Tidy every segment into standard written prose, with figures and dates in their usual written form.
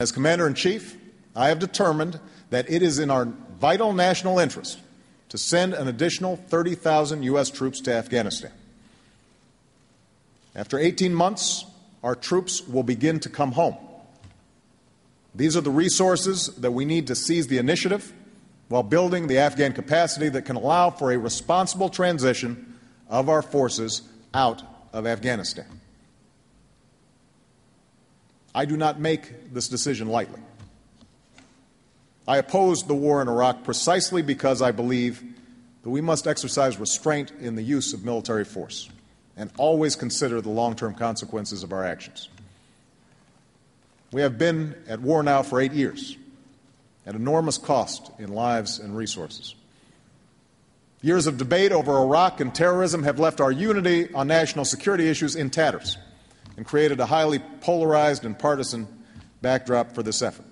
As Commander-in-Chief, I have determined that it is in our vital national interest to send an additional 30,000 U.S. troops to Afghanistan. After 18 months, our troops will begin to come home. These are the resources that we need to seize the initiative while building the Afghan capacity that can allow for a responsible transition of our forces out of Afghanistan. I do not make this decision lightly. I opposed the war in Iraq precisely because I believe that we must exercise restraint in the use of military force and always consider the long-term consequences of our actions. We have been at war now for 8 years, at enormous cost in lives and resources. Years of debate over Iraq and terrorism have left our unity on national security issues in tatters and created a highly polarized and partisan backdrop for this effort.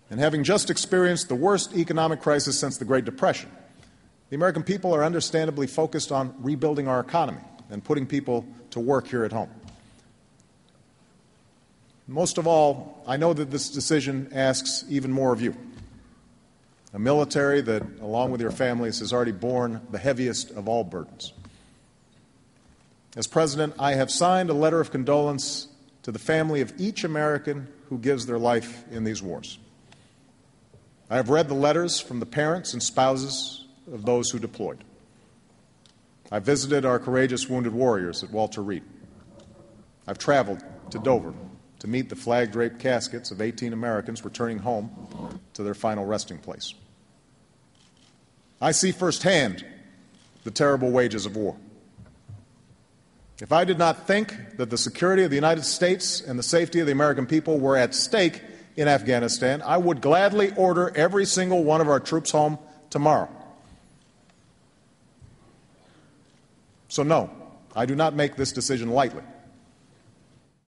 And having just experienced the worst economic crisis since the Great Depression, the American people are understandably focused on rebuilding our economy and putting people to work here at home. Most of all, I know that this decision asks even more of you, a military that, along with your families, has already borne the heaviest of all burdens. As President, I have signed a letter of condolence to the family of each American who gives their life in these wars. I have read the letters from the parents and spouses of those who deployed. I visited our courageous wounded warriors at Walter Reed. I've traveled to Dover to meet the flag-draped caskets of 18 Americans returning home to their final resting place. I see firsthand the terrible wages of war. If I did not think that the security of the United States and the safety of the American people were at stake in Afghanistan, I would gladly order every single one of our troops home tomorrow. So no, I do not make this decision lightly.